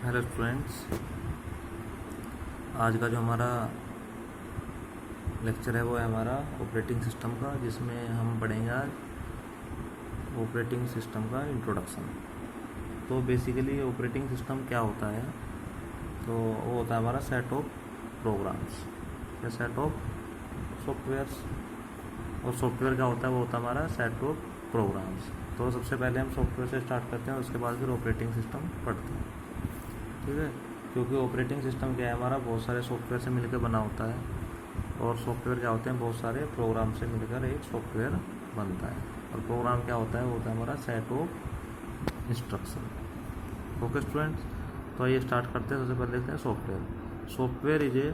Hello students, आज का जो हमारा लेक्चर है वो है हमारा ऑपरेटिंग सिस्टम का, जिसमें हम पढ़ेंगे आज ऑपरेटिंग सिस्टम का इंट्रोडक्शन। तो बेसिकली ऑपरेटिंग सिस्टम क्या होता है, तो वो होता है हमारा सेट ऑफ प्रोग्राम्स या सेट ऑफ सॉफ्टवेयर्स। और सॉफ्टवेयर क्या होता है, वो होता है हमारा सेट ऑफ प्रोग्राम्स। तो सबसे पहले हम सॉफ्टवेयर से स्टार्ट करते हैं, उसके बाद फिर ऑपरेटिंग सिस्टम पढ़ते हैं, ठीक है। क्योंकि ऑपरेटिंग सिस्टम क्या है हमारा, बहुत सारे सॉफ्टवेयर से मिलकर बना होता है। और सॉफ्टवेयर क्या होते हैं, बहुत सारे प्रोग्राम से मिलकर एक सॉफ्टवेयर बनता है। और प्रोग्राम क्या होता है, वो होता है हमारा set of instruction. Okay students, तो ये स्टार्ट करते हैं। सबसे पहले देखते हैं software. Software is a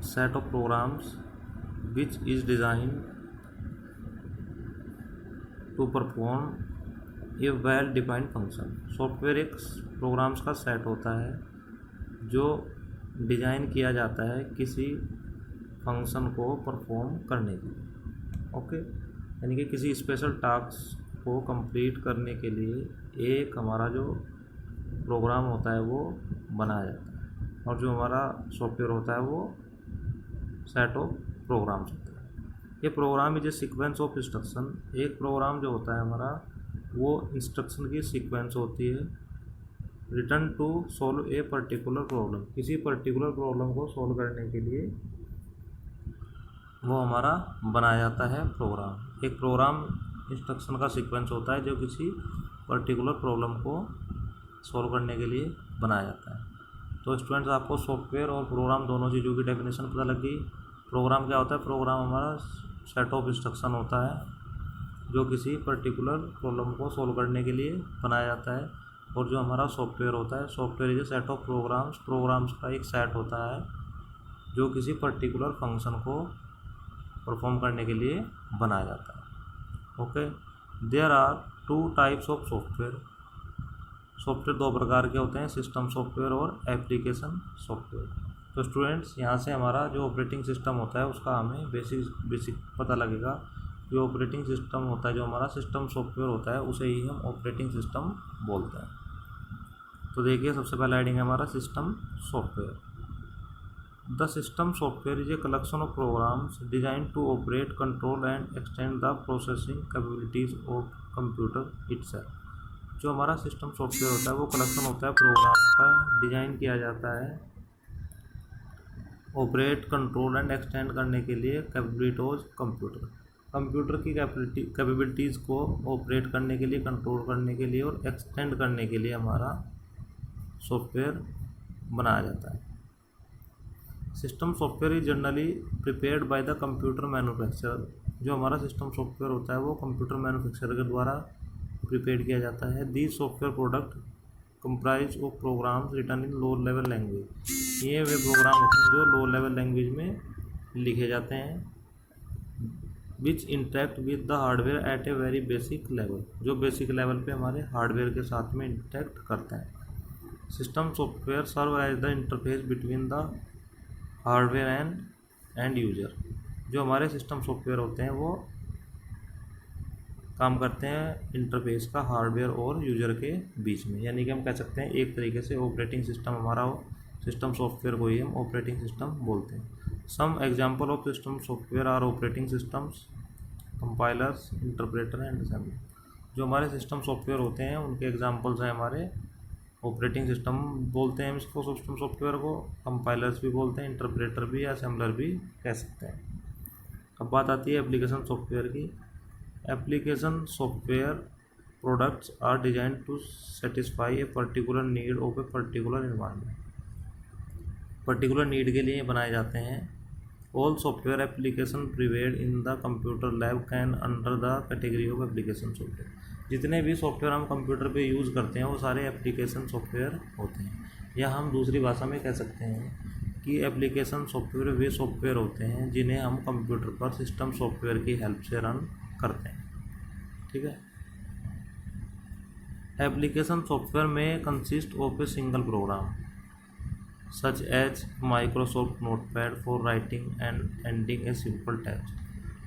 set of programs which is design to perform ये वेल डिफाइंड फंक्शन। सॉफ्टवेयर एक प्रोग्राम्स का सेट होता है जो डिज़ाइन किया जाता है किसी फंक्शन को परफॉर्म करने के लिए। ओके, यानी कि किसी स्पेशल टास्क को कंप्लीट करने के लिए एक हमारा जो प्रोग्राम होता है वो बनाया जाता है। और जो हमारा सॉफ्टवेयर होता है वो सेट ऑफ प्रोग्राम्स होता है। ये program is a sequence of instruction. एक प्रोग्राम जो होता है हमारा, वो इंस्ट्रक्शन की सीक्वेंस होती है return to solve a particular problem. किसी पर्टिकुलर प्रॉब्लम को सॉल्व करने के लिए वो हमारा बनाया जाता है प्रोग्राम। एक प्रोग्राम इंस्ट्रक्शन का सीक्वेंस होता है जो किसी पर्टिकुलर प्रॉब्लम को सॉल्व करने के लिए बनाया जाता है। तो स्टूडेंट्स, आपको सॉफ्टवेयर और प्रोग्राम दोनों चीज़ों की डेफिनेशन पता लगी। प्रोग्राम क्या होता है, प्रोग्राम हमारा सेट ऑफ इंस्ट्रक्शन होता है जो किसी पर्टिकुलर प्रॉब्लम को सॉल्व करने के लिए बनाया जाता है। और जो हमारा सॉफ्टवेयर होता है, software is a set of programs. Programs का एक सेट होता है जो किसी पर्टिकुलर फंक्शन को परफॉर्म करने के लिए बनाया जाता है। Okay, there are two types of software. Software दो प्रकार के होते हैं, सिस्टम सॉफ्टवेयर और एप्लीकेशन सॉफ्टवेयर। तो स्टूडेंट्स, यहाँ से हमारा जो ऑपरेटिंग सिस्टम होता है उसका हमें बेसिक पता लगेगा। जो ऑपरेटिंग सिस्टम होता है, जो हमारा सिस्टम सॉफ्टवेयर होता है, उसे ही हम ऑपरेटिंग सिस्टम बोलते हैं। तो देखिए, सबसे पहला हेडिंग है हमारा system software. The system software is a collection of programs design to operate, control and extend the processing capabilities of computer itself. जो हमारा सिस्टम सॉफ्टवेयर होता है वो कलेक्शन होता है प्रोग्राम्स का, डिजाइन किया जाता है ऑपरेट, कंट्रोल एंड एक्सटेंड करने के लिए कैपेबिलिटीज कंप्यूटर की कैपेबिलिटीज़ को ऑपरेट करने के लिए, कंट्रोल करने के लिए और एक्सटेंड करने के लिए हमारा सॉफ्टवेयर बनाया जाता है। System software is generally prepared by the computer manufacturer. जो हमारा सिस्टम सॉफ्टवेयर होता है वो कंप्यूटर मैन्युफैक्चरर के द्वारा प्रिपेयर किया जाता है। These software product comprise of programs written in low level language. ये वे प्रोग्राम होते हैं जो लो लेवल लैंग्वेज में लिखे जाते हैं, which interact with the hardware at a very basic level. जो बेसिक लेवल पे हमारे हार्डवेयर के साथ में इंटरेक्ट करते हैं। System software serve as the interface between the hardware and user. जो हमारे सिस्टम सॉफ्टवेयर होते हैं वो काम करते हैं इंटरफेस का हार्डवेयर और यूजर के बीच में। यानी कि हम कह सकते हैं एक तरीके से ऑपरेटिंग सिस्टम हमारा हो, सिस्टम सॉफ्टवेयर को ही हम ऑपरेटिंग सिस्टम बोलते हैं। Some example of system software are operating systems, compilers, interpreter and assembly. जो हमारे सिस्टम सॉफ्टवेयर होते हैं उनके एग्जाम्पल्स हैं हमारे ऑपरेटिंग सिस्टम बोलते हैं इसको, सिस्टम सॉफ्टवेयर को कंपाइलर्स भी बोलते हैं, इंटरप्रेटर भी या असेंबलर भी कह सकते हैं। अब बात आती है एप्लीकेशन सॉफ्टवेयर की। Application software products are design to satisfy a particular need of a particular environment. Particular need के लिए बनाए जाते हैं। All software application prepared in the computer lab can under the category of application software. जितने भी software हम computer पे use करते हैं वो सारे एप्लीकेशन सॉफ्टवेयर होते हैं। या हम दूसरी भाषा में कह सकते हैं कि एप्लीकेशन सॉफ्टवेयर वे सॉफ्टवेयर होते हैं जिन्हें हम कंप्यूटर पर सिस्टम सॉफ्टवेयर की हेल्प से रन करते हैं, ठीक है। एप्लीकेशन सॉफ्टवेयर में consist of a single program such as Microsoft Notepad for writing and ending a simple text।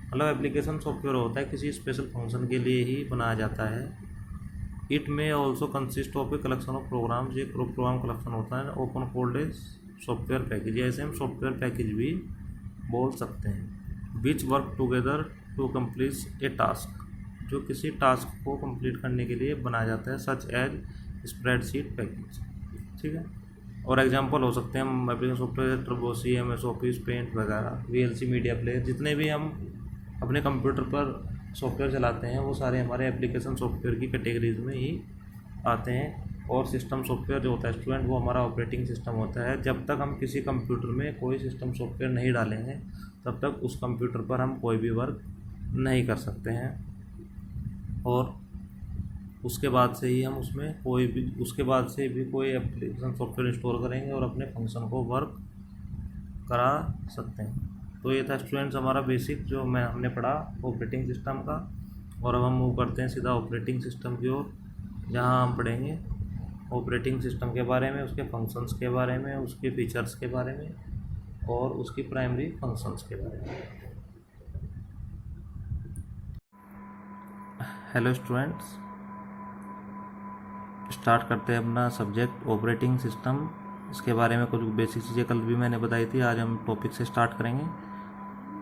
मतलब एप्लीकेशन सॉफ्टवेयर होता है किसी स्पेशल फंक्शन के लिए ही बनाया जाता है it may also consist of a collection of programs, ये प्रोग्राम कलेक्शन होता है, often called a software package, ऐसे हम सॉफ्टवेयर पैकेज भी बोल सकते हैं। Which work together to complete a task, जो किसी टास्क को कंप्लीट करने के लिए बनाया जाता है, सच एज स्प्रेडशीट पैकेज, ठीक है। और एग्जांपल हो सकते हैं हम एप्लीकेशन सॉफ्टवेयर टर्बो सी, MS ऑफिस, पेंट वगैरह, VLC मीडिया प्लेयर, जितने भी हम अपने कंप्यूटर पर सॉफ्टवेयर चलाते हैं वो सारे हमारे एप्लीकेशन सॉफ्टवेयर की कैटेगरीज में ही आते हैं। और सिस्टम सॉफ्टवेयर जो होता है स्टूडेंट, वो हमारा ऑपरेटिंग सिस्टम होता है। जब तक हम किसी कंप्यूटर में कोई सिस्टम सॉफ्टवेयर नहीं डालेंगे तब तक उस कंप्यूटर पर हम कोई भी वर्क नहीं कर सकते हैं, और उसके बाद से ही हम उसमें कोई भी एप्लीकेशन सॉफ्टवेयर इंस्टॉल करेंगे और अपने फंक्शन को वर्क करा सकते हैं। तो ये था स्टूडेंट्स हमारा बेसिक जो हमने पढ़ा ऑपरेटिंग सिस्टम का। और अब हम मूव करते हैं सीधा ऑपरेटिंग सिस्टम की ओर, जहाँ हम पढ़ेंगे ऑपरेटिंग सिस्टम के बारे में, उसके फंक्शंस के बारे में, उसके फीचर्स के बारे में और उसकी प्राइमरी फंक्शंस के बारे में। हेलो स्टूडेंट्स, स्टार्ट करते हैं अपना सब्जेक्ट ऑपरेटिंग सिस्टम। इसके बारे में कुछ बेसिक चीज़ें कल भी मैंने बताई थी, आज हम टॉपिक से स्टार्ट करेंगे।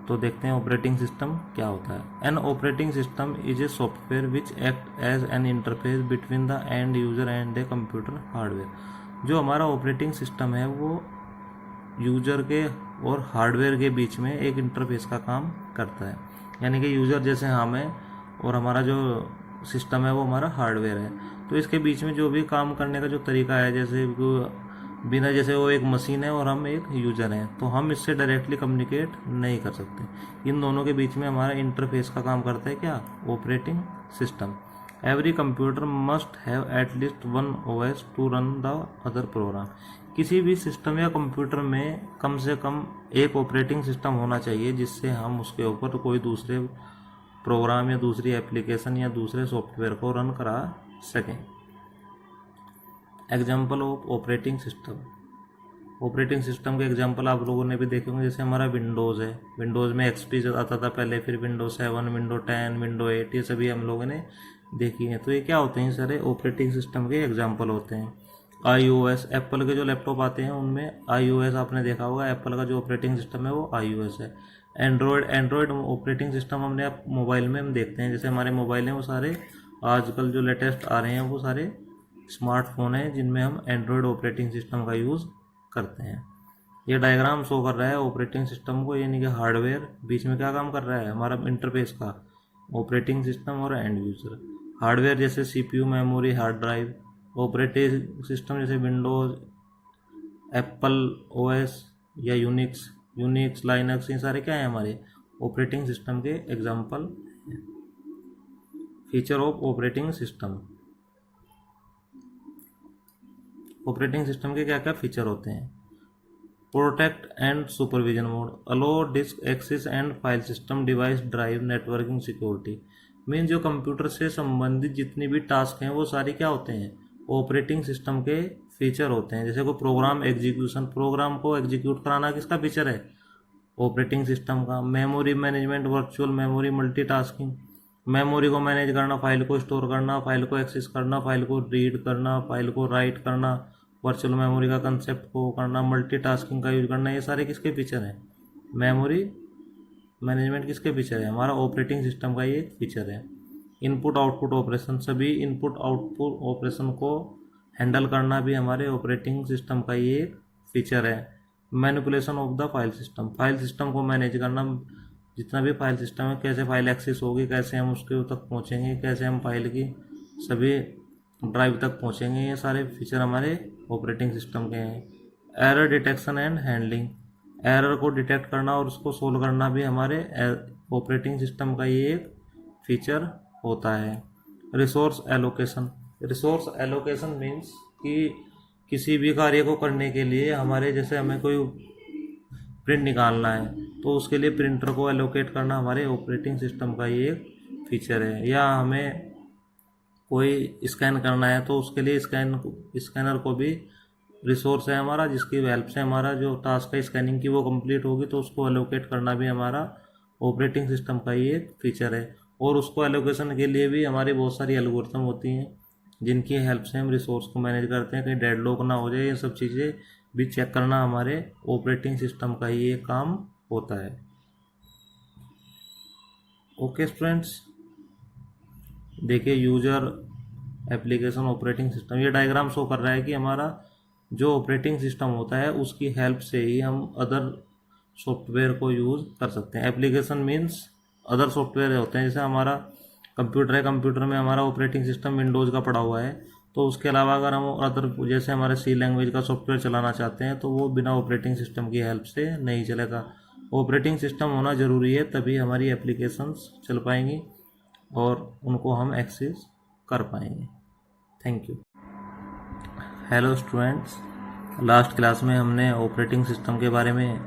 तो देखते हैं ऑपरेटिंग सिस्टम क्या होता है। An operating system is a software which act as an interface between the end user and a computer hardware. जो हमारा ऑपरेटिंग सिस्टम है वो यूजर के और हार्डवेयर के बीच में एक इंटरफेस का काम करता है। यानी कि यूजर जैसे हम हैं और हमारा जो सिस्टम है वो हमारा हार्डवेयर है, तो इसके बीच में जो भी काम करने का जो तरीका है, जैसे जैसे वो एक मशीन है और हम एक यूजर हैं, तो हम इससे डायरेक्टली कम्युनिकेट नहीं कर सकते। इन दोनों के बीच में हमारा इंटरफेस का काम करता है क्या, operating system. Every computer must have at least one OS to run the other program. किसी भी सिस्टम या कंप्यूटर में कम से कम एक ऑपरेटिंग सिस्टम होना चाहिए जिससे हम उसके ऊपर कोई दूसरे प्रोग्राम या दूसरी एप्लीकेशन या दूसरे सॉफ्टवेयर को रन करा सकें। Example of operating system. Operating system के एग्जाम्पल आप लोगों ने भी देखे होंगे, जैसे हमारा विंडोज़ है, विंडोज़ में XP आता था पहले, फिर विंडोज 7, विंडोज 10, विंडोज 8, ये सभी हम लोगों ने देखी हैं। तो ये क्या होते हैं, सारे ऑपरेटिंग सिस्टम के एग्जाम्पल होते हैं। iOS, एप्पल के जो लैपटॉप आते हैं उनमें iOS आपने देखा होगा, एप्पल का जो ऑपरेटिंग सिस्टम है वो iOS है। एंड्रॉयड ऑपरेटिंग सिस्टम हमने आप मोबाइल में हम देखते हैं, जैसे हमारे मोबाइल हैं वो सारे आजकल जो लेटेस्ट आ रहे हैं वो सारे स्मार्टफोन है जिनमें हम एंड्रॉयड ऑपरेटिंग सिस्टम का यूज़ करते हैं। ये डायग्राम शो कर रहा है ऑपरेटिंग सिस्टम को, यानी कि हार्डवेयर बीच में क्या काम कर रहा है हमारा इंटरफेस का, ऑपरेटिंग सिस्टम और एंड यूजर। हार्डवेयर जैसे CPU, memory, hard drive. Operating system जैसे विंडोज, एप्पल OS या यूनिक्स, लाइनक्स, ये सारे क्या है हमारे ऑपरेटिंग सिस्टम के example. Feature of operating system. Operating system के क्या क्या फीचर होते हैं। Protect and supervision mode, allow disk access and file system, device drive, networking, security. Mean जो कंप्यूटर से संबंधित जितनी भी टास्क हैं वो सारी क्या होते हैं, ऑपरेटिंग सिस्टम के फीचर होते हैं। जैसे कोई प्रोग्राम एग्जीक्यूशन, प्रोग्राम को एग्जीक्यूट कराना किसका फीचर है, ऑपरेटिंग सिस्टम का। Memory management, virtual memory, multitasking, memory को मैनेज करना, फाइल को स्टोर करना, फाइल को एक्सेस करना, फाइल को रीड करना, फाइल को राइट करना, वर्चुअल मेमोरी का कंसेप्ट को करना, मल्टीटास्किंग का यूज करना, ये सारे किसके फीचर हैं, मेमोरी मैनेजमेंट किसके फीचर है, हमारा ऑपरेटिंग सिस्टम का ये फीचर है। इनपुट आउटपुट ऑपरेशन, सभी इनपुट आउटपुट ऑपरेशन को हैंडल करना भी हमारे ऑपरेटिंग सिस्टम का ये एक फीचर है। Manipulation of the file system, file system को मैनेज करना, जितना भी फाइल सिस्टम है कैसे फाइल एक्सेस होगी, कैसे हम उसके तक पहुँचेंगे, कैसे हम फाइल की सभी ड्राइव तक पहुँचेंगे, ये सारे फीचर हमारे ऑपरेटिंग सिस्टम के हैं। Error detection and handling, error को डिटेक्ट करना और उसको सोल्व करना भी हमारे ऑपरेटिंग सिस्टम का ये एक फीचर होता है। Resource allocation, resource allocation means कि किसी भी कार्य को करने के लिए हमारे, जैसे हमें कोई प्रिंट निकालना है तो उसके लिए प्रिंटर को एलोकेट करना हमारे ऑपरेटिंग सिस्टम का ये एक फीचर है। या हमें कोई स्कैन करना है तो उसके लिए स्कैनर को भी रिसोर्स है हमारा, जिसकी हेल्प से हमारा जो टास्क है स्कैनिंग की वो कंप्लीट होगी, तो उसको एलोकेट करना भी हमारा ऑपरेटिंग सिस्टम का ही एक फीचर है। और उसको एलोकेशन के लिए भी हमारी बहुत सारी एल्गोरिथम होती हैं, जिनकी हेल्प से हम रिसोर्स को मैनेज करते हैं, कहीं डेडलॉक ना हो जाए, ये सब चीज़ें भी चेक करना हमारे ऑपरेटिंग सिस्टम का ही ये काम होता है। ओके स्टूडेंट्स, देखिए यूजर एप्लीकेशन ऑपरेटिंग सिस्टम, ये डायग्राम शो कर रहा है कि हमारा जो ऑपरेटिंग सिस्टम होता है उसकी हेल्प से ही हम अदर सॉफ्टवेयर को यूज़ कर सकते हैं। एप्लीकेशन मीन्स अदर सॉफ्टवेयर होते हैं, जैसे हमारा कंप्यूटर है, कंप्यूटर में हमारा ऑपरेटिंग सिस्टम विंडोज़ का पड़ा हुआ है, तो उसके अलावा अगर हम अदर जैसे हमारे सी लैंग्वेज का सॉफ्टवेयर चलाना चाहते हैं तो वो बिना ऑपरेटिंग सिस्टम की हेल्प से नहीं चलेगा। ऑपरेटिंग सिस्टम होना ज़रूरी है, तभी हमारी एप्लीकेशंस चल पाएंगी और उनको हम एक्सेस कर पाएंगे। Thank you. Hello students, last class में हमने ऑपरेटिंग सिस्टम के बारे में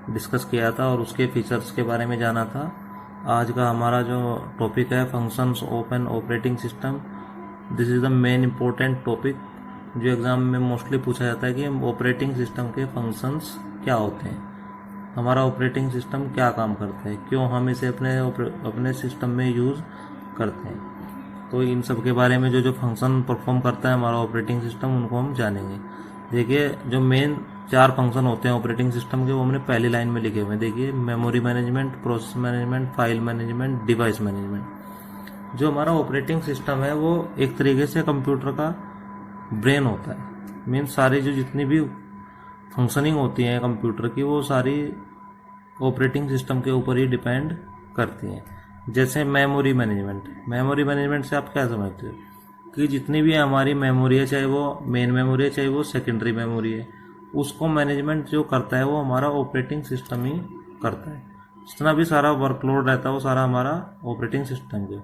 डिस्कस किया था और उसके फीचर्स के बारे में जाना था। आज का हमारा जो टॉपिक है functions of N operating system, this is the main important topic जो एग्ज़ाम में मोस्टली पूछा जाता है कि ऑपरेटिंग सिस्टम के फंक्शंस क्या होते हैं, हमारा ऑपरेटिंग सिस्टम क्या काम करता है, क्यों हम इसे अपने सिस्टम में यूज़ करते हैं। तो इन सब के बारे में जो फंक्शन परफॉर्म करता है हमारा ऑपरेटिंग सिस्टम, उनको हम जानेंगे। देखिए जो मेन 4 फंक्शन होते हैं ऑपरेटिंग सिस्टम के, वो हमने पहली लाइन में लिखे हुए हैं। देखिए memory management, process management, file management, device management. जो हमारा ऑपरेटिंग सिस्टम है वो एक तरीके से कंप्यूटर का ब्रेन होता है। मीन्स सारी जो जितनी भी फंक्शनिंग होती है कंप्यूटर की, वो सारी ऑपरेटिंग सिस्टम के ऊपर ही डिपेंड करती हैं। जैसे मेमोरी मैनेजमेंट से आप क्या समझते हो कि जितनी भी हमारी मेमोरी है, चाहे वो मेन मेमोरी है चाहे वो सेकेंडरी मेमोरी है, उसको मैनेजमेंट जो करता है वो हमारा ऑपरेटिंग सिस्टम ही करता है। जितना भी सारा वर्कलोड रहता है वो सारा हमारा ऑपरेटिंग सिस्टम के।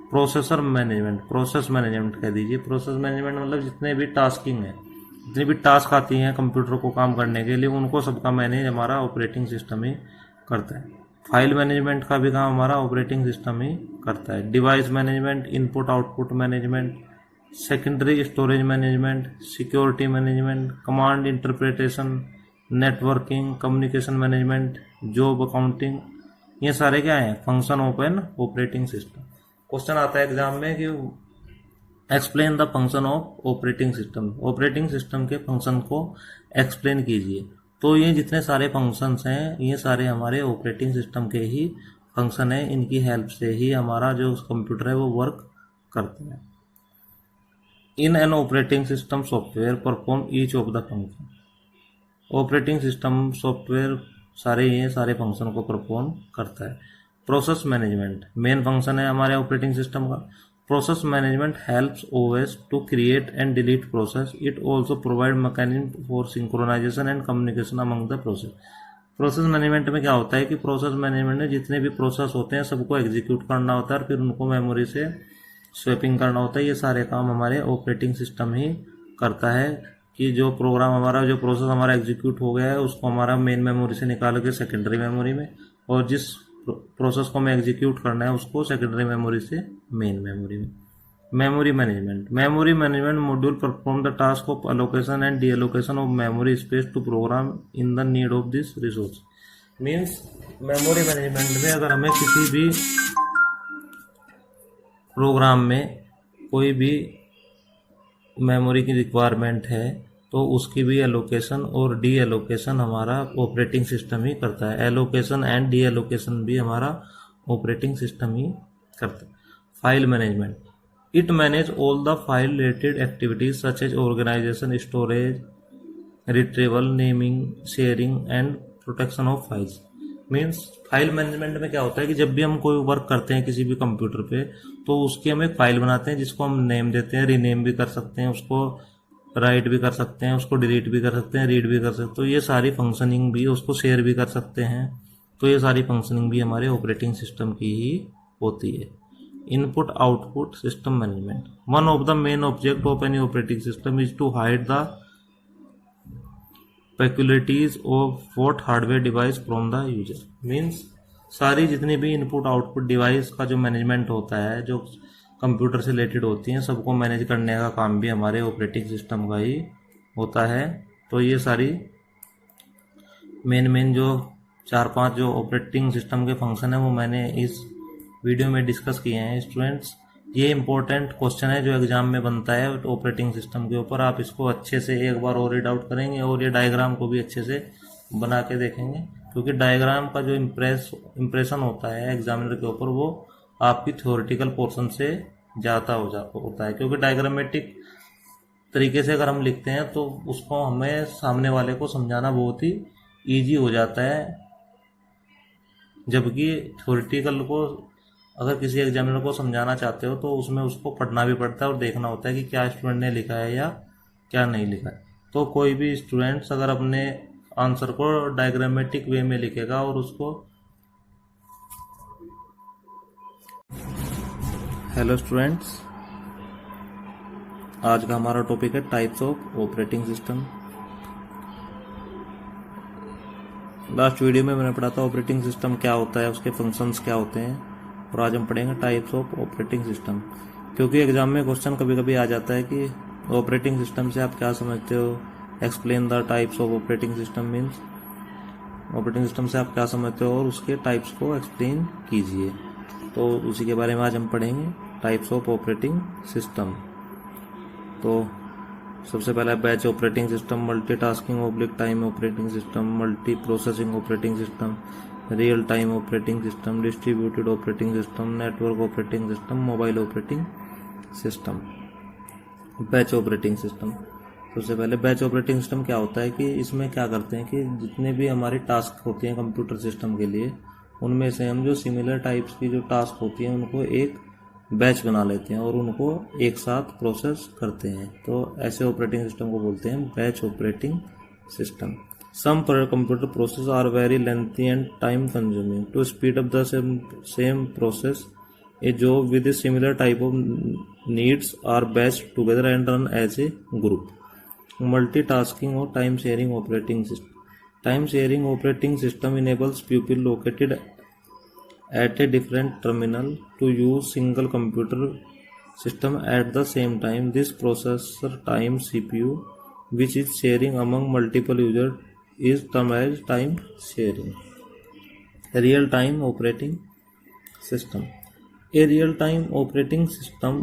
प्रोसेस मैनेजमेंट कह दीजिए। प्रोसेस मैनेजमेंट मतलब जितने भी टास्किंग है, जितनी भी टास्क आती हैं कंप्यूटर को काम करने के लिए, उनको सबका मैनेज हमारा ऑपरेटिंग सिस्टम ही करता है। फाइल मैनेजमेंट का भी काम हमारा ऑपरेटिंग सिस्टम ही करता है। Device management, input output management, secondary storage management, security management, command interpretation, networking, communication management, job accounting, ये सारे क्या हैं? Function of N operating system. Question आता है एग्जाम में कि explain the function of operating system, operating system के function को एक्सप्लेन कीजिए। तो ये जितने सारे फंक्शंस हैं ये सारे हमारे ऑपरेटिंग सिस्टम के ही फंक्शन है, इनकी हेल्प से ही हमारा जो कंप्यूटर है वो वर्क करता है। In an operating system software perform each of the function, operating system software सारे फंक्शन को परफॉर्म करता है। प्रोसेस मैनेजमेंट मेन फंक्शन है हमारे ऑपरेटिंग सिस्टम का। Process management helps OS to create and delete process. It also provide mechanism for synchronization and communication among the process. Process management में क्या होता है कि प्रोसेस मैनेजमेंट में जितने भी प्रोसेस होते हैं सबको एग्जीक्यूट करना होता है और फिर उनको मेमोरी से स्वैपिंग करना होता है। ये सारे काम हमारे ऑपरेटिंग सिस्टम ही करता है कि जो प्रोग्राम हमारा, जो प्रोसेस हमारा एग्जीक्यूट हो गया है उसको हमारा मेन मेमोरी से निकाल के सेकेंडरी मेमोरी में, और जिस प्रोसेस को हमें एग्जीक्यूट करना है उसको सेकेंडरी मेमोरी से मेन मेमोरी में। Memory management module perform the task of allocation and deallocation of memory space to program in the need of this resource. Means memory management में अगर हमें किसी भी प्रोग्राम में कोई भी मेमोरी की रिक्वायरमेंट है तो उसकी भी एलोकेशन और डी एलोकेशन हमारा ऑपरेटिंग सिस्टम ही करता है। एलोकेशन एंड डी एलोकेशन भी हमारा ऑपरेटिंग सिस्टम ही करता है। File management, it manage all the file related activities such as organisation, storage, retrieval, naming, sharing and protection of files. Means file management में क्या होता है कि जब भी हम कोई वर्क करते हैं किसी भी कंप्यूटर पे तो उसकी हम एक फाइल बनाते हैं जिसको हम नेम देते हैं, रीनेम भी कर सकते हैं, उसको राइट भी कर सकते हैं, उसको डिलीट भी कर सकते हैं, रीड भी कर सकते हैं। तो ये सारी फंक्शनिंग भी, उसको शेयर भी कर सकते हैं। तो ये सारी फंक्शनिंग भी हमारे ऑपरेटिंग सिस्टम की ही होती है। Input output system management, one of the main object of any operating system is to hide the peculiarities of what hardware device from the user. Means सारी जितनी भी इनपुट आउटपुट डिवाइस का जो management होता है, जो कंप्यूटर से related होती हैं, सबको मैनेज करने का काम भी हमारे ऑपरेटिंग सिस्टम का ही होता है। तो ये सारी मेन जो 4-5 जो ऑपरेटिंग सिस्टम के फंक्शन है वो मैंने इस वीडियो में डिस्कस किए हैं। स्टूडेंट्स ये इम्पोर्टेंट क्वेश्चन है जो एग्जाम में बनता है ऑपरेटिंग सिस्टम के ऊपर। आप इसको अच्छे से एक बार और रीड आउट करेंगे और ये डायग्राम को भी अच्छे से बना के देखेंगे, क्योंकि डायग्राम का जो इम्प्रेशन होता है एग्जामिनर के ऊपर वो आपकी थ्योरेटिकल पोर्शन से ज़्यादा होता है। क्योंकि डायग्रामेटिक तरीके से अगर हम लिखते हैं तो उसको हमें सामने वाले को समझाना बहुत ही ईजी हो जाता है, जबकि थ्योरेटिकल को अगर किसी एग्जामिनर को समझाना चाहते हो तो उसमें उसको पढ़ना भी पड़ता है और देखना होता है कि क्या स्टूडेंट ने लिखा है या क्या नहीं लिखा है। तो कोई भी स्टूडेंट्स अगर अपने आंसर को डायग्रामेटिक वे में लिखेगा और उसको हेलो स्टूडेंट्स, आज का हमारा टॉपिक है types of operating system. Last video में मैंने पढ़ा था ऑपरेटिंग सिस्टम क्या होता है, उसके फंक्शंस क्या होते हैं, और आज हम पढ़ेंगे टाइप्स ऑफ ऑपरेटिंग सिस्टम। क्योंकि एग्जाम में क्वेश्चन कभी कभी आ जाता है कि ऑपरेटिंग सिस्टम से आप क्या समझते हो, explain the types of operating system means operating system से आप क्या समझते हो और उसके टाइप्स को एक्सप्लेन कीजिए। तो उसी के बारे में आज हम पढ़ेंगे, टाइप्स ऑफ ऑपरेटिंग सिस्टम। तो सबसे पहला है batch operating system, multitasking oblique time operating system, multi processing operating system, real time operating system, distributed operating system, network operating system, mobile operating system. Batch operating system, सबसे पहले batch operating system क्या होता है कि इसमें क्या करते हैं कि जितने भी हमारे टास्क होते हैं कंप्यूटर सिस्टम के लिए, उनमें से हम जो सिमिलर टाइप्स की जो टास्क होती हैं उनको एक बैच बना लेते हैं और उनको एक साथ प्रोसेस करते हैं। तो ऐसे ऑपरेटिंग सिस्टम को बोलते हैं batch operating system. Some computer processes are very lengthy and time consuming. To speed up the same process, a job with a similar type of needs are batched together and run as a group. Multitasking or time sharing operating system. Time sharing operating system enables people located at a different terminal to use single computer system at the same time. This processor time CPU, which is sharing among multiple users, is termed as time sharing. Real time operating system. A real time operating system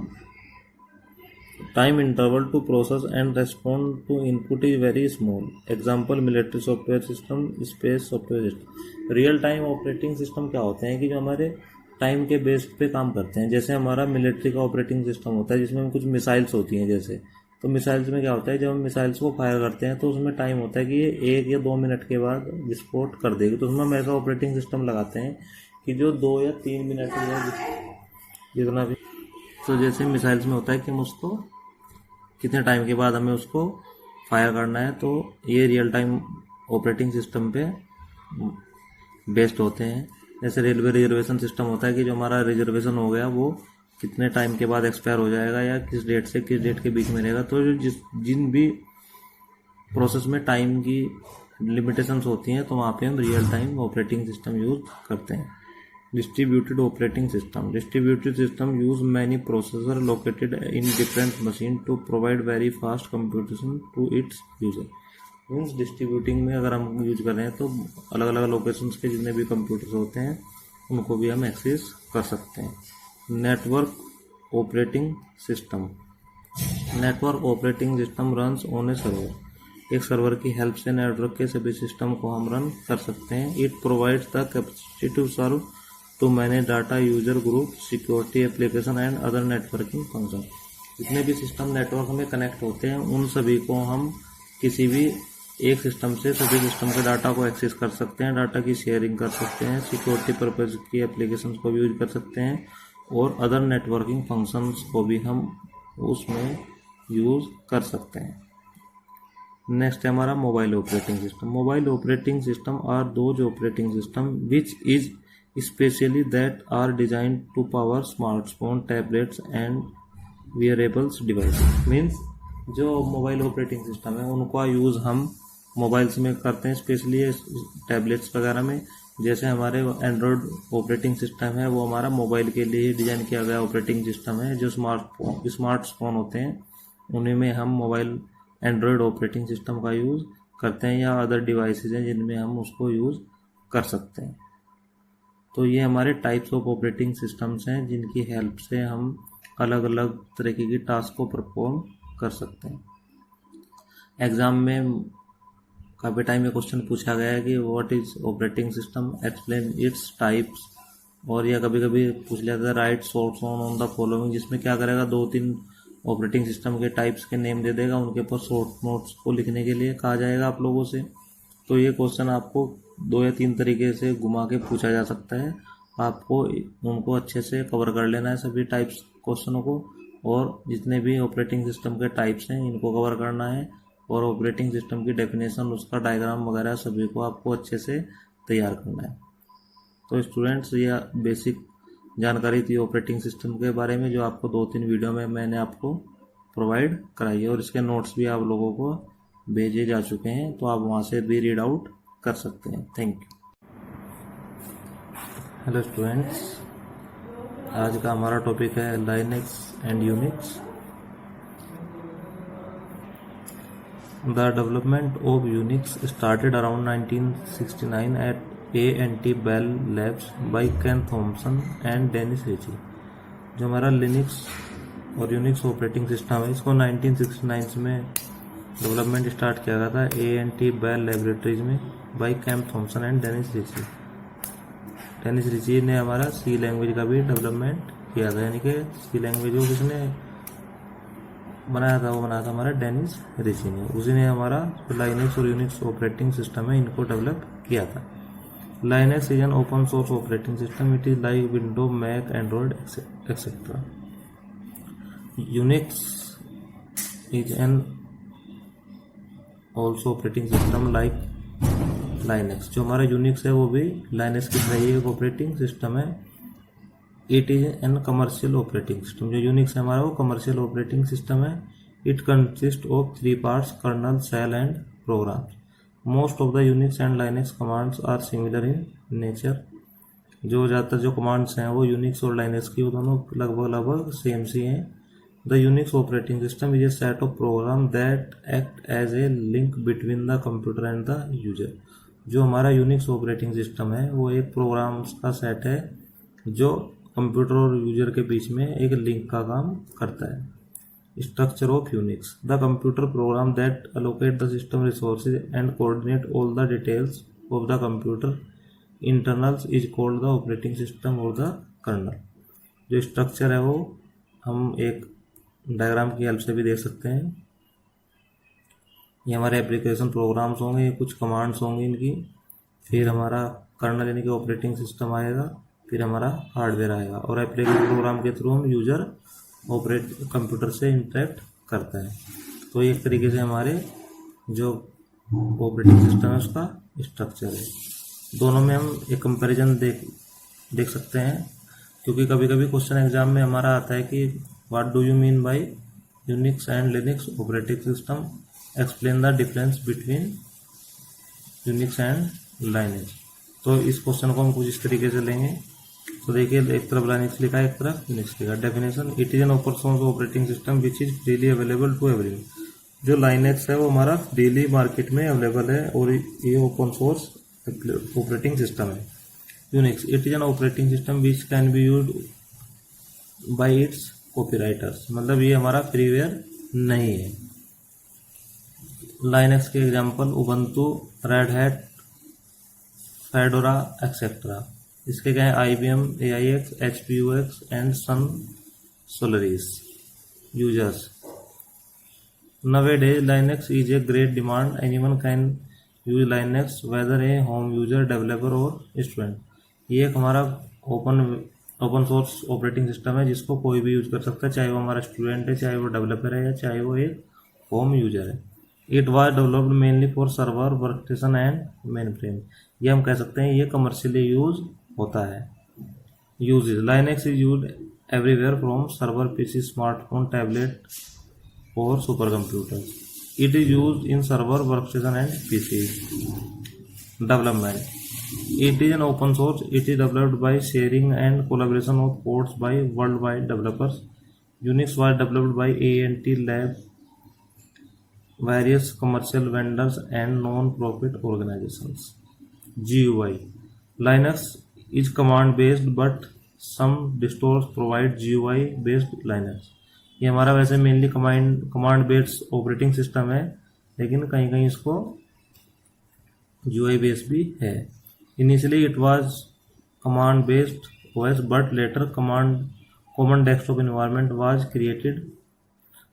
time interval to process and respond to input is very small. Example, military software system, space software system. Real time operating system क्या होते हैं कि जो हमारे time के base पे काम करते हैं। जैसे हमारा मिलिट्री का ऑपरेटिंग सिस्टम होता है जिसमें हम कुछ मिसाइल्स होती हैं, जैसे तो मिसाइल्स में क्या होता है जब हम मिसाइल्स को फायर करते हैं तो उसमें टाइम होता है कि ये 1 या 2 मिनट के बाद विस्फोट कर देगी। तो उसमें हम ऐसा ऑपरेटिंग सिस्टम लगाते हैं कि जो 2 या 3 मिनट या जितना भी, तो जैसे मिसाइल्स में होता है कि हम उसको कितने टाइम के बाद हमें उसको फायर करना है। तो ये रियल टाइम ऑपरेटिंग सिस्टम पे बेस्ड होते हैं। जैसे रेलवे रिजर्वेशन सिस्टम होता है कि जो हमारा रिजर्वेशन हो गया वो कितने टाइम के बाद एक्सपायर हो जाएगा या किस डेट से किस डेट के बीच में रहेगा। तो जो जिन भी प्रोसेस में टाइम की लिमिटेशंस होती हैं तो वहाँ पे हम real time operating system use करते हैं। Distributed operating system. Distributed system use many processors located in different machines to provide very fast computation to its user. Means distributing में अगर हम यूज कर रहे हैं तो अलग अलग लोकेशंस के जितने भी कंप्यूटर्स होते हैं उनको भी हम एक्सेस कर सकते हैं. Network operating system. Network operating system runs on a server. एक सर्वर की हेल्प से नेटवर्क के सभी सिस्टम को हम रन कर सकते हैं. It provides the capacity to serve to manage data, user group, security application and other networking function. जितने भी सिस्टम नेटवर्क में कनेक्ट होते हैं उन सभी को हम किसी भी एक सिस्टम से सभी सिस्टम के डाटा को एक्सेस कर सकते हैं, डाटा की शेयरिंग कर सकते हैं, सिक्योरिटी पर्पज की एप्लीकेशंस को भी यूज कर सकते हैं और अदर नेटवर्किंग फंक्शंस को भी हम उसमें यूज कर सकते हैं. नेक्स्ट है हमारा mobile operating system. Mobile operating system are those operating system which is specially that are design to power smartphone, tablets and wearables device. Means जो मोबाइल ऑपरेटिंग सिस्टम है उनका यूज़ हम मोबाइल्स में करते हैं, स्पेशली टैबलेट्स वगैरह में. जैसे हमारे एंड्रॉयड ऑपरेटिंग सिस्टम है वो हमारा मोबाइल के लिए ही डिज़ाइन किया गया ऑपरेटिंग सिस्टम है. जो स्मार्टफोन होते हैं उन्हीं में हम मोबाइल एंड्रॉयड ऑपरेटिंग सिस्टम का यूज़ करते हैं या अदर डिवाइसेस हैं जिनमें हम उसको यूज़ कर सकते हैं. तो ये हमारे टाइप्स ऑफ ऑपरेटिंग सिस्टम्स हैं जिनकी हेल्प से हम अलग अलग तरीके की टास्क को परफॉर्म कर सकते हैं। एग्ज़ाम में काफ़ी टाइम में क्वेश्चन पूछा गया है कि what is operating system, explain its types, और या कभी कभी पूछ लेता है right short on the following, जिसमें क्या करेगा 2-3 ऑपरेटिंग सिस्टम के टाइप्स के नेम दे देगा, उनके ऊपर शॉर्ट नोट्स को लिखने के लिए कहा जाएगा आप लोगों से। तो ये क्वेश्चन आपको 2 या 3 तरीके से घुमा के पूछा जा सकता है, आपको उनको अच्छे से कवर कर लेना है सभी टाइप्स क्वेश्चनों को, और जितने भी ऑपरेटिंग सिस्टम के टाइप्स हैं इनको कवर करना है, और ऑपरेटिंग सिस्टम की डेफिनेशन, उसका डायग्राम वगैरह सभी को आपको अच्छे से तैयार करना है। तो स्टूडेंट्स, ये बेसिक जानकारी थी ऑपरेटिंग सिस्टम के बारे में, जो आपको 2-3 वीडियो में मैंने आपको प्रोवाइड कराई है, और इसके नोट्स भी आप लोगों को भेजे जा चुके हैं, तो आप वहाँ से भी रीड आउट कर सकते हैं। Thank you. हेलो स्टूडेंट्स, आज का हमारा टॉपिक है Linux and Unix. The development of Unix started around 1969 at A&T Bell Labs by Ken Thompson and Dennis Ritchie। जो हमारा लिनक्स और यूनिक्स ऑपरेटिंग सिस्टम है, इसको 1969 में डेवलपमेंट स्टार्ट किया गया था A&T Bell लेबोरेटरीज में by Ken Thompson and Dennis Ritchie. Dennis Ritchie ने हमारा सी लैंग्वेज का भी डेवलपमेंट किया था, यानी कि सी लैंग्वेज को किसने बनाया था, वो बनाया था हमारा डेनिस रिची ने। उसी ने हमारा लाइनक्स और यूनिक्स ऑपरेटिंग सिस्टम है इनको डेवलप किया था। Linux is an open source operating system, it is like window, Mac, Android etcetera. Unix is an also operating system like Linux. जो हमारा यूनिक्स है वो भी लाइनक्स की तरह ही एक ऑपरेटिंग सिस्टम है। It is an commercial operating system. जो यूनिक्स है हमारा वो कमर्शियल ऑपरेटिंग सिस्टम है। It consist of 3 parts, kernel, shell and program. Most of the Unix and Linux commands are similar in nature. जो ज़्यादातर जो commands हैं वो यूनिक्स और लाइनक्स की, वो दोनों लगभग सेम सी हैं। The Unix operating system is a set of program that act as a link between the computer and the user. जो हमारा यूनिक्स ऑपरेटिंग सिस्टम है वो एक प्रोग्राम्स का सेट है जो कंप्यूटर और यूजर के बीच में एक लिंक का काम करता है। Structure of Unix, the computer program that allocate the system resources and coordinate all the details of the computer internals is called the operating system और द कर्नल। जो स्ट्रक्चर है वो हम एक डायग्राम की हेल्प से भी देख सकते हैं। ये हमारे एप्लीकेशन प्रोग्राम्स होंगे, ये कुछ कमांड्स होंगी इनकी, फिर हमारा कर्नल यानी कि ऑपरेटिंग सिस्टम आएगा, फिर हमारा हार्डवेयर आएगा, और एप्लीकेशन प्रोग्राम के थ्रू हम यूजर कंप्यूटर से इंटरेक्ट करता है। तो एक तरीके से हमारे जो ऑपरेटिंग सिस्टम है उसका स्ट्रक्चर है। दोनों में हम एक कंपैरिजन देख सकते हैं, क्योंकि कभी कभी क्वेश्चन एग्जाम में हमारा आता है कि what do you mean by Unix and Linux operating system, explain the difference between Unix and Linux. तो इस क्वेश्चन को हम कुछ इस तरीके से लेंगे। तो देखिए, एक तरफ लाइनक्स लिखा है, एक तरफ यूनिक्स लिखा है। Definition, it is an open source operating system which is freely available to everyone. जो लाइनक्स है वो हमारा फ्रीली मार्केट में अवेलेबल है और ये ओपन सोर्स ऑपरेटिंग सिस्टम है। Unix, it is an operating system which can be used by its copyrighters, मतलब ये हमारा फ्रीवेयर नहीं है। लाइनक्स के example Ubuntu, Red Hat, Fedora etcetera. इसके क्या है, IBM, AIX, HPUX and Sun Solaris users. Nowadays Linux is a great demand. Anyone can use Linux, whether a home user, developer or student. ये एक हमारा open source operating system है जिसको कोई भी यूज कर सकता है, चाहे वो हमारा स्टूडेंट है, चाहे वो डेवलपर है, या चाहे वो एक होम यूजर है। It was developed mainly for server, workstation and main frame. ये हम कह सकते हैं ये कमर्शियली यूज होता है। Usages, Linux is use everywhere from server, PC, smartphone, tablet और super computers. It is use in server, workstation and PC. Development, it is an open source. It is developed by sharing and collaboration of codes by worldwide developers. Unix was developed by A&T Lab, various commercial vendors and non-profit organizations. GUI, Linux is command based but some distros provide GUI based liners. ये हमारा वैसे mainly command based operating system है, लेकिन कहीं कहीं इसको GUI based भी है। Initially it was command based OS but later common desktop environment was created.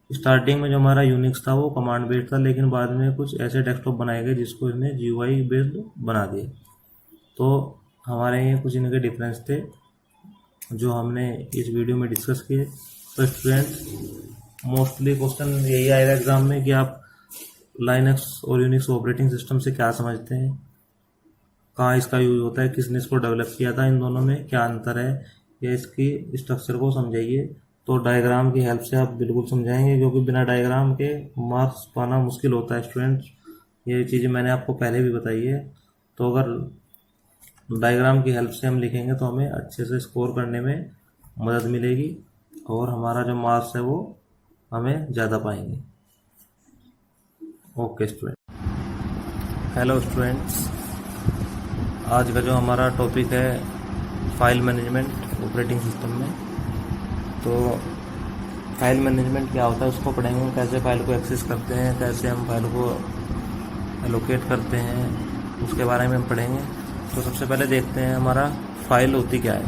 Starting में जो हमारा यूनिक्स था वो कमांड बेस्ड था, लेकिन बाद में कुछ ऐसे डेस्कटॉप बनाए गए जिसको इसने GUI बेस्ड बना दिया। तो हमारे ये कुछ इनके डिफरेंस थे जो हमने इस वीडियो में डिस्कस किए। तो स्टूडेंट मोस्टली क्वेश्चन यही आएगा एग्जाम में कि आप लाइनक्स और यूनिक्स ऑपरेटिंग सिस्टम से क्या समझते हैं, कहाँ इसका यूज होता है, किसने इसको डेवलप किया था, इन दोनों में क्या अंतर है, या इसकी स्ट्रक्चर को समझाइए। तो डायग्राम की हेल्प से आप बिल्कुल समझाएंगे, क्योंकि बिना डायग्राम के मार्क्स पाना मुश्किल होता है स्टूडेंट्स। ये चीज़ें मैंने आपको पहले भी बताई है। तो अगर डायग्राम की हेल्प से हम लिखेंगे तो हमें अच्छे से स्कोर करने में मदद मिलेगी और हमारा जो मार्क्स है वो हमें ज़्यादा पाएंगे। ओके स्टूडेंट, हेलो स्टूडेंट्स, आज का जो हमारा टॉपिक है फाइल मैनेजमेंट ऑपरेटिंग सिस्टम में। तो फाइल मैनेजमेंट क्या होता है उसको पढ़ेंगे, कैसे फाइल को एक्सेस करते हैं, कैसे हम फाइल को एलोकेट करते हैं, उसके बारे में हम पढ़ेंगे। तो सबसे पहले देखते हैं हमारा फाइल होती क्या है।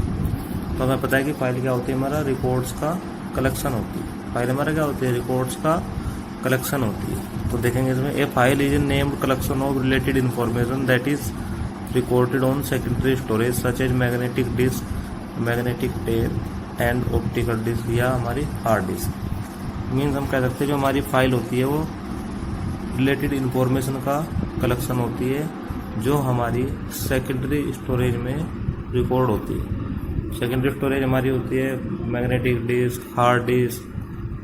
तो हमें पता है कि फाइल क्या होती है, हमारा रिकॉर्ड्स का कलेक्शन होती है। फाइल हमारा क्या होती है, रिकॉर्ड्स का कलेक्शन होती है। तो देखेंगे इसमें a file is a named collection of related information that is recorded on secondary storage such as magnetic disk, magnetic tape and optical disk या हमारी हार्ड डिस्क। मीन्स हम कह सकते हैं जो हमारी फाइल होती है वो रिलेटेड इन्फॉर्मेशन का कलेक्शन होती है जो हमारी सेकेंडरी स्टोरेज में रिकॉर्ड होती है। सेकेंडरी स्टोरेज हमारी होती है magnetic disk, hard disk,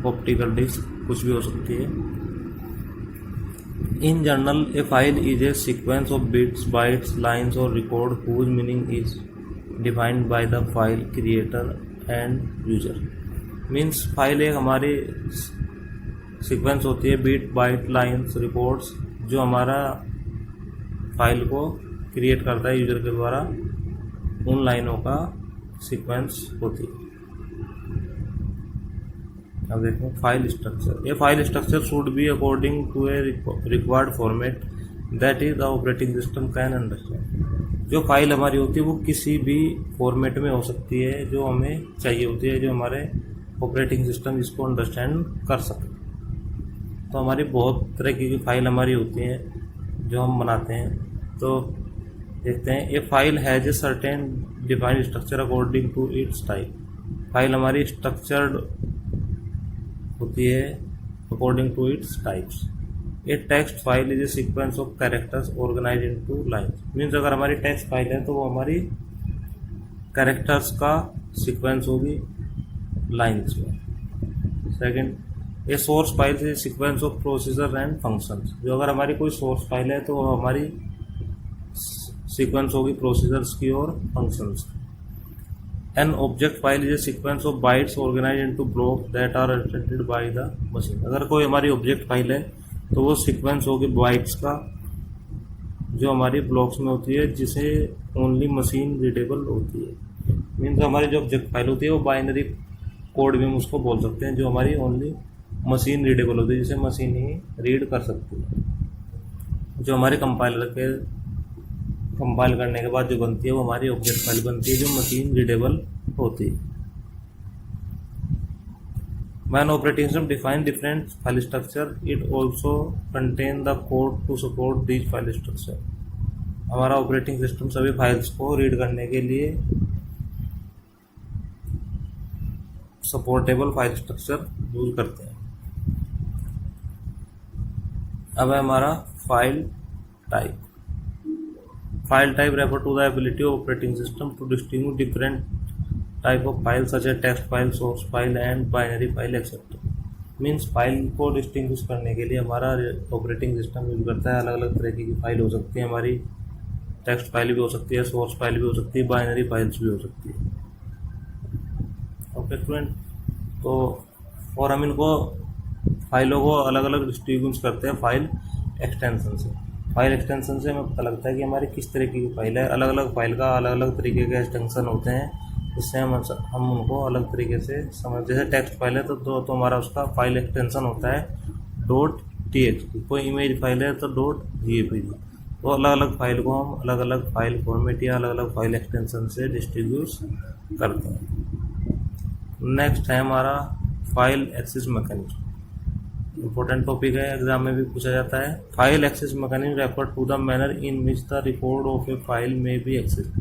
optical disk, कुछ भी हो सकती है। In general a file is a sequence of bits, bytes, lines और record whose meaning is defined by the file creator and user. Means file एक हमारी सीक्वेंस होती है, बिट, बाइट, लाइन्स, रिकॉर्ड्स, जो हमारा फाइल को क्रिएट करता है यूजर के द्वारा, उन लाइनों का सीक्वेंस होती है। अब देखो फाइल स्ट्रक्चर। ये file structure should be according to a required format that is the operating system can understand. जो फाइल हमारी होती है वो किसी भी फॉर्मेट में हो सकती है जो हमें चाहिए होती है, जो हमारे ऑपरेटिंग सिस्टम इसको अंडरस्टैंड कर सके। तो हमारी बहुत तरह की फाइल हमारी होती हैं जो हम बनाते हैं। तो देखते हैं, a file has a certain defined structure according to its type. File हमारी स्ट्रक्चर्ड होती है according to its types. A text file is a sequence of characters organize into lines. Means अगर हमारी टेक्स्ट फाइल है तो वो हमारी characters का सीक्वेंस होगी लाइन्स में। Second, a source file is a sequence of procedure and functions. जो अगर हमारी कोई सोर्स फाइल है तो वो हमारी सीक्वेंस होगी प्रोसीजर्स की और फंक्शंस की। An object file is a sequence of bytes organized into blocks that are represented by the machine। अगर कोई हमारी ऑब्जेक्ट फाइल है तो वो सीक्वेंस होगी बाइट्स का जो हमारी ब्लॉक्स में होती है, जिसे ओनली मशीन रीडेबल होती है। मीन्स हमारी जो ऑब्जेक्ट फाइल होती है वो बाइनरी कोड भी हम उसको बोल सकते हैं, जो हमारी ओनली मशीन रीडेबल होती है, जिसे मशीन ही रीड कर सकती है। जो हमारे कंपाइल करने के बाद जो बनती है वो हमारी ऑब्जेक्ट फाइल बनती है जो मशीन रीडेबल होती है। When operating system define different file structure, it also contain the code to support these file structure। हमारा ऑपरेटिंग सिस्टम सभी फाइल्स को रीड करने के लिए सपोर्टेबल फाइल स्ट्रक्चर यूज करते हैं। अब है हमारा file type. File type refer to the ability of operating system to distinguish different type of files such as text file, source file and binary file etc। Means file को distinguish करने के लिए हमारा ऑपरेटिंग सिस्टम यूज करता है। अलग अलग तरह की फाइल हो सकती है, हमारी टेक्स्ट फाइल भी हो सकती है, सोर्स फाइल भी हो सकती है, बाइनरी फाइल्स भी हो सकती है। ओके स्टूडेंट, तो और हम इनको फाइलों को अलग अलग डिस्टिंग्विश करते हैं फाइल एक्सटेंशन से। फाइल एक्सटेंशन से हमें पता लगता है कि हमारी किस तरीके की फाइल है। अलग अलग फाइल का अलग अलग तरीके के एक्सटेंशन होते हैं, इससे हम उनको अलग तरीके से समझ, जैसे टेक्स्ट फाइल है तो हमारा उसका फाइल एक्सटेंशन होता है .txt, कोई इमेज फाइल है तो .jpg। तो अलग अलग फाइल को हम अलग अलग फाइल फॉर्मेट या अलग अलग फाइल एक्सटेंशन से डिस्ट्रीब्यूट करते हैं। नेक्स्ट है हमारा file access mechanism. Important topic है, एग्जाम में भी पूछा जाता है। File access mechanism refer to the manner in which the record of a file may be accessed.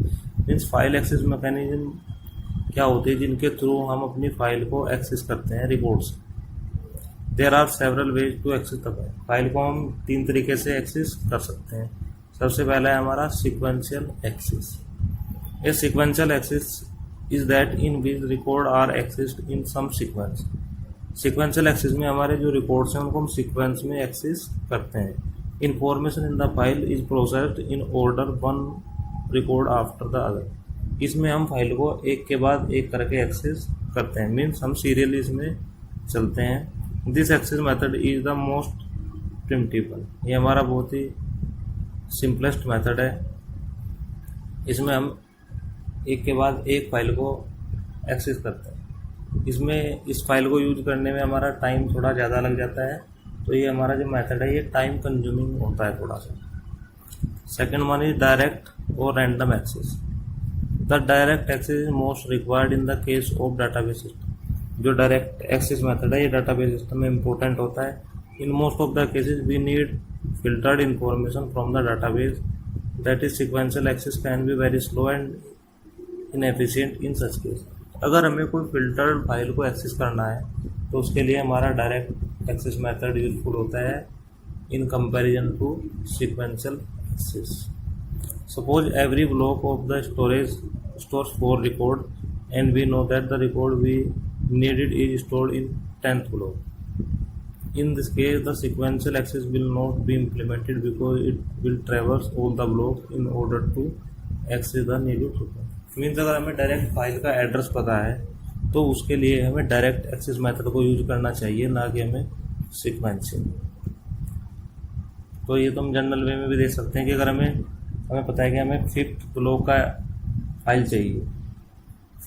Means file access mechanism क्या होती है, जिनके थ्रू हम अपनी फाइल को एक्सेस करते हैं रिकॉर्ड से। There are several ways to access the file. File को हम 3 तरीके से एक्सेस कर सकते हैं। सबसे पहला है हमारा sequential access. A sequential access is that in which record are accessed in some sequence. Sequential access में हमारे जो रिकॉर्ड्स हैं उनको हम सीक्वेंस में एक्सेस करते हैं। Information in the file is processed in order one record after the other. इसमें हम फाइल को एक के बाद एक करके एक्सेस करते हैं, मीन्स हम सीरियली इसमें चलते हैं। This access method is the most primitive. ये हमारा बहुत ही सिंपलेस्ट मेथड है। इसमें हम एक के बाद एक फाइल को एक्सेस करते हैं। इसमें इस फाइल को यूज करने में हमारा टाइम थोड़ा ज़्यादा लग जाता है, तो ये हमारा जो मेथड है ये टाइम कंज्यूमिंग होता है थोड़ा सा। सेकेंड वन इज डायरेक्ट और random access. The direct access is most required in the case of database system. जो डायरेक्ट एक्सेस मेथड है ये डाटाबेस सिस्टम में इंपॉर्टेंट होता है। In most of the cases we need filtered information from the database, that is sequential access can be very slow and inefficient in such case। अगर हमें कोई filtered file को access करना है तो उसके लिए हमारा डायरेक्ट एक्सेस मेथड यूजफुल होता है in comparison to sequential access. Suppose every block of the storage stores 4 record and we know that the record we needed is stored in 10th block. In this case, the sequential access will not be implemented because it will traverse all the blocks in order to access the needed record. Means अगर हमें direct file का address पता है तो उसके लिए हमें direct access method को यूज करना चाहिए, ना कि हमें सीक्वेंशियल। तो ये तो हम जनरल वे में भी देख सकते हैं कि अगर हमें पता है कि हमें 5th ब्लॉक का फाइल चाहिए,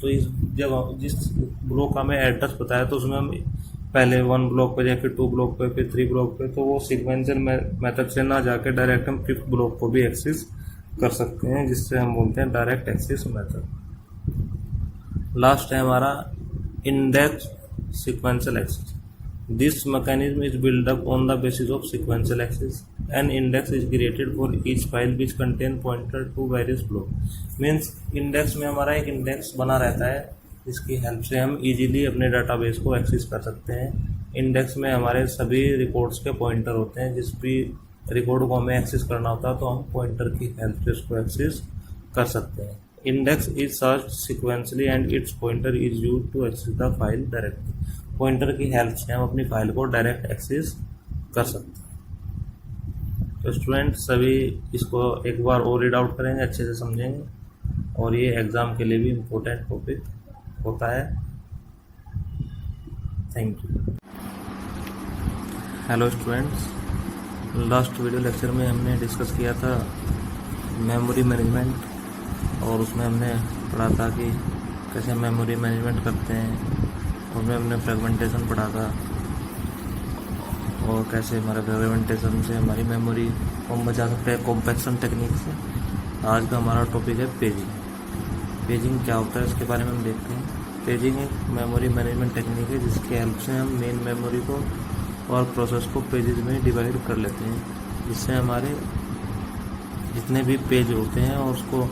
तो जब जिस ब्लॉक का हमें एड्रेस पता है तो उसमें हम पहले 1 ब्लॉक पे या फिर 2 ब्लॉक पे फिर 3 ब्लॉक पे, तो वो सीक्वेंशियल मेथड से ना जाके डायरेक्ट हम 5th ब्लॉक को भी एक्सेस कर सकते हैं, जिससे हम बोलते हैं डायरेक्ट एक्सेस मेथड। लास्ट है हमारा index sequential access. This mechanism is build up on the basis of sequential access. An index is created for each file which contain pointer to various block. Means index में हमारा एक index बना रहता है जिसकी help से हम easily अपने डाटाबेस को एक्सेस कर सकते हैं। इंडेक्स में हमारे सभी रिकॉर्ड्स के पॉइंटर होते हैं। जिस भी रिकॉर्ड को हमें एक्सेस करना होता है तो हम पॉइंटर की हेल्प से उसको एक्सेस कर सकते हैं। Index is search sequentially and its pointer is use to access the file directly. Pointer की हेल्प से हम अपनी फाइल को डायरेक्ट एक्सेस कर सकते हैं। तो स्टूडेंट सभी इसको एक बार और रीड आउट करेंगे, अच्छे से समझेंगे, और ये एग्ज़ाम के लिए भी इम्पोर्टेंट टॉपिक होता है। Thank you. Hello students, last video lecture में हमने डिस्कस किया था मेमोरी मैनेजमेंट, और उसमें हमने पढ़ा था कि कैसे मेमोरी मैनेजमेंट करते हैं। उसमें हमने फ्रेगमेंटेशन पढ़ा था और कैसे हमारे फ्रेगमेंटेशन से हमारी मेमोरी को हम बचा सकते हैं कॉम्पैक्शन टेक्निक से। आज का हमारा टॉपिक है पेजिंग। पेजिंग क्या होता है इसके बारे में हम देखते हैं। पेजिंग एक मेमोरी मैनेजमेंट टेक्निक है जिसकी हेल्प से हम मेन मेमोरी को और प्रोसेस को पेजेस में डिवाइड कर लेते हैं, जिससे हमारे जितने भी पेज होते हैं और उसको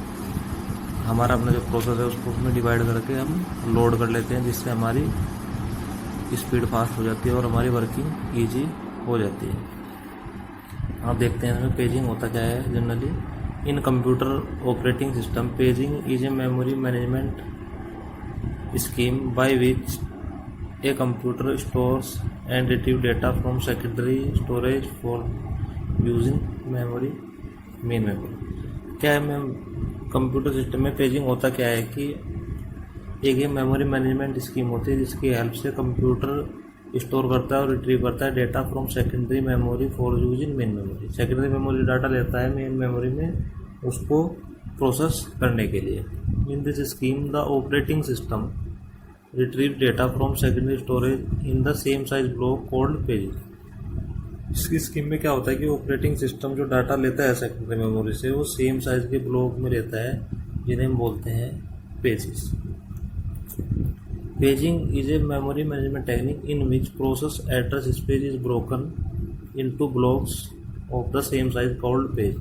हमारा अपना जो प्रोसेस है उसको उसमें डिवाइड करके हम लोड कर लेते हैं, जिससे हमारी स्पीड फास्ट हो जाती है और हमारी वर्किंग ईजी हो जाती है। आप देखते हैं इसमें पेजिंग होता क्या है generally. In computer operating system paging is a memory management scheme by which a computer stores and retrieve data from secondary storage for using memory main memory। क्या है मैम, कंप्यूटर सिस्टम में paging होता क्या है कि एक ये memory management scheme होती है जिसकी हेल्प से कंप्यूटर स्टोर करता है और रिट्रीव करता है data from secondary memory for use in main memory. Secondary memory data लेता है मेन मेमोरी में उसको प्रोसेस करने के लिए। In this scheme, the operating system retrieves data from secondary storage in the same size block called pages. इसकी scheme में क्या होता है कि ऑपरेटिंग सिस्टम जो डाटा लेता है सेकेंडरी मेमोरी से वो सेम साइज के ब्लॉक में लेता है जिन्हें हम बोलते हैं pages. Paging is a memory management technique in which process address space is broken into blocks of the same size called page.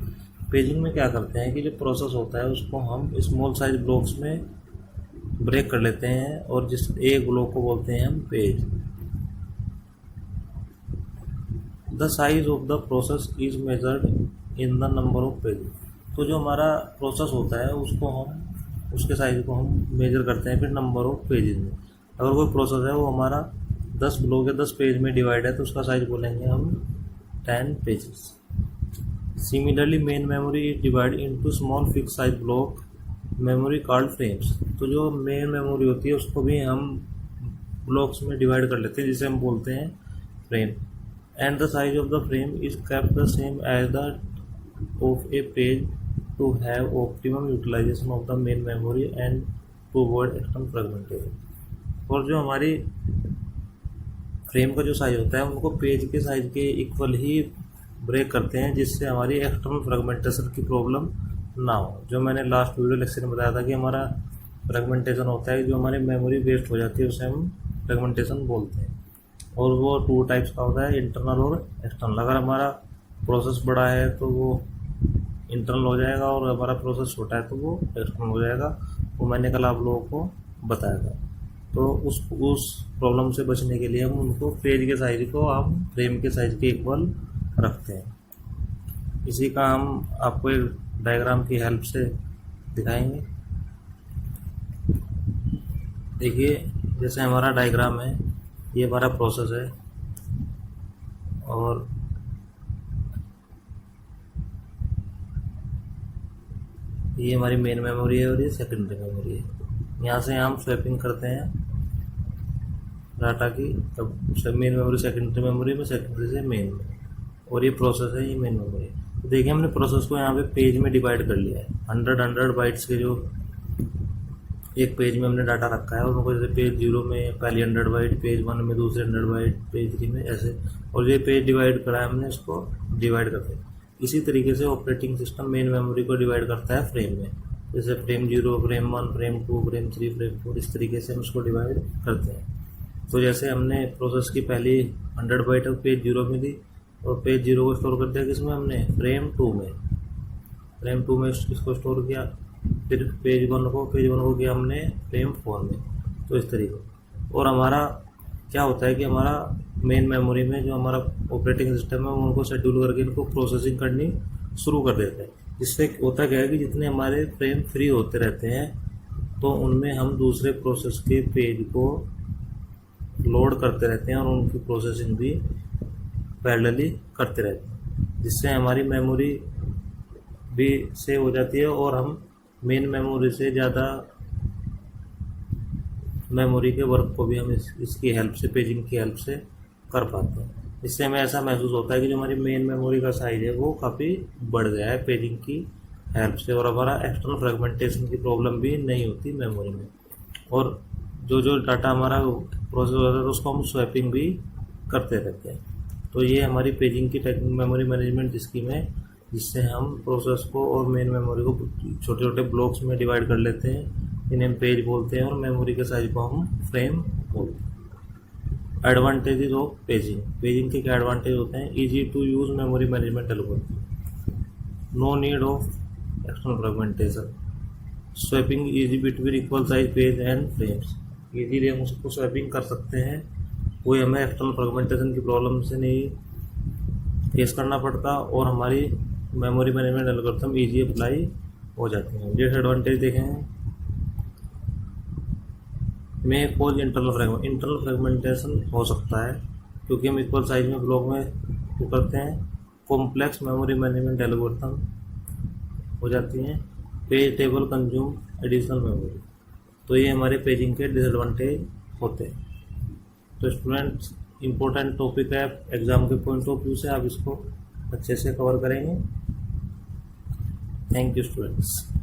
Paging में क्या करते हैं कि जो प्रोसेस होता है उसको हम स्मॉल साइज ब्लॉक्स में ब्रेक कर लेते हैं और जिस एक ब्लॉक को बोलते हैं हम page. The size of the process is measured in the number of page. तो जो हमारा प्रोसेस होता है उसको हम उसके साइज को हम मेजर करते हैं फिर नंबर ऑफ पेजेस में. अगर कोई प्रोसेस है वो हमारा 10 ब्लॉक या 10 पेज में डिवाइड है तो उसका साइज बोलेंगे हम 10 pages. Similarly main memory is divide into small fix size block memory called frames. तो जो मेन मेमोरी होती है उसको भी हम ब्लॉक्स में डिवाइड कर लेते हैं जिसे हम बोलते हैं frame. And the size of the frame is kept the same as the of a page to have optimum utilization of the main memory and to avoid external fragmentation. और जो हमारी फ्रेम का जो साइज होता है उनको page के size के इक्वल ही ब्रेक करते हैं जिससे हमारी एक्सटर्नल फ्रेगमेंटेशन की प्रॉब्लम ना हो. जो मैंने लास्ट वीडियो लेक्चर में बताया था कि हमारा फ्रेगमेंटेशन होता है जो हमारी मेमोरी वेस्ट हो जाती है उसे हम फ्रेगमेंटेशन बोलते हैं. और वो 2 टाइप्स का होता है, इंटरनल और एक्सटर्नल. अगर हमारा प्रोसेस बड़ा है तो वो इंटरनल हो जाएगा और हमारा प्रोसेस छोटा है तो वो एक्सटर्नल हो जाएगा. वो मैंने कल आप लोगों को बताया था. तो उस प्रॉब्लम से बचने के लिए हम उनको पेज के साइज को हम फ्रेम के साइज के इक्वल रखते हैं. इसी का हम आपको एक डायग्राम की हेल्प से दिखाएंगे. देखिए जैसे हमारा डायग्राम है, ये हमारा प्रोसेस है और ये हमारी मेन मेमोरी है और ये सेकेंडरी मेमोरी है. यहाँ से हम स्वैपिंग करते हैं डाटा की, तब मेन मेमोरी सेकेंडरी मेमोरी में, सेकेंडरी से मेन में. और ये प्रोसेस है, ये मेन मेमोरी. तो देखिए हमने प्रोसेस को यहाँ पे पेज में डिवाइड कर लिया है. 100 बाइट्स के जो एक पेज में हमने डाटा रखा है उनको जैसे पेज 0 में पहली 100 बाइट, पेज 1 में दूसरे 100 बाइट, पेज 3 में ऐसे. और ये पेज डिवाइड करा है हमने, इसको डिवाइड करते हैं. इसी तरीके से ऑपरेटिंग सिस्टम मेन मेमोरी को डिवाइड करता है फ्रेम में. जैसे frame 0, frame 1, frame 2, frame 3, frame 4, इस तरीके से हम उसको डिवाइड करते हैं. तो जैसे हमने प्रोसेस की पहली 100 बाइट पेज 0 में दी और पेज 0 को स्टोर कर दिया किसमें, हमने फ्रेम 2 में. फ्रेम 2 में इसको स्टोर किया. फिर पेज 1 को किया हमने फ्रेम 4 में. तो इस तरीके. और हमारा क्या होता है कि हमारा मेन मेमोरी में जो हमारा ऑपरेटिंग सिस्टम है उनको शेड्यूल करके इनको प्रोसेसिंग करनी शुरू कर देते हैं. इससे होता क्या है कि जितने हमारे फ्रेम फ्री होते रहते हैं तो उनमें हम दूसरे प्रोसेस के पेज को लोड करते रहते हैं और उनकी प्रोसेसिंग भी पैरेलली करते रहते हैं, जिससे हमारी मेमोरी भी सेव हो जाती है और हम मेन मेमोरी से ज़्यादा मेमोरी के वर्क को भी हम इसकी हेल्प से, पेजिंग की हेल्प से कर पाते हैं. इससे हमें ऐसा महसूस होता है कि जो हमारी मेन मेमोरी का साइज है वो काफ़ी बढ़ गया है पेजिंग की हेल्प से और हमारा एक्सटर्नल फ्रेगमेंटेशन की प्रॉब्लम भी नहीं होती मेमोरी में. और जो डाटा हमारा प्रोसेस होता है तो उसको हम स्वैपिंग भी करते रहते हैं. तो ये हमारी पेजिंग की मेमोरी मैनेजमेंट स्कीम है जिससे हम प्रोसेस को और मेन मेमोरी को छोटे छोटे ब्लॉक्स में डिवाइड कर लेते हैं, इन्हें हम पेज बोलते हैं और मेमोरी के साइज को हम फ्रेम बोलते हैं. Advantages of paging. पेजिंग के क्या एडवांटेज होते हैं? Easy to use memory management algorithm, no need of external fragmentation, swapping easy between equal size page and frames. Easily हम उसको स्वैपिंग कर सकते हैं, कोई हमें एक्सटर्नल फ्रेगमेंटेशन की प्रॉब्लम से नहीं फेस करना पड़ता और हमारी memory management algorithm easy apply हो जाती है. डिसएडवांटेज देखें में कोई इंटरनल फ्रेगमेंटेशन हो सकता है क्योंकि हम इक्वल साइज में ब्लॉक में जो करते हैं. कॉम्प्लेक्स मेमोरी मैनेजमेंट एल्गोरिथम हो जाती हैं. Page table consume additional memory. तो ये हमारे पेजिंग के डिसएडवांटेज होते हैं. तो स्टूडेंट्स इम्पोर्टेंट टॉपिक है, एग्ज़ाम के पॉइंट ऑफ व्यू से आप इसको अच्छे से कवर करेंगे. Thank you students.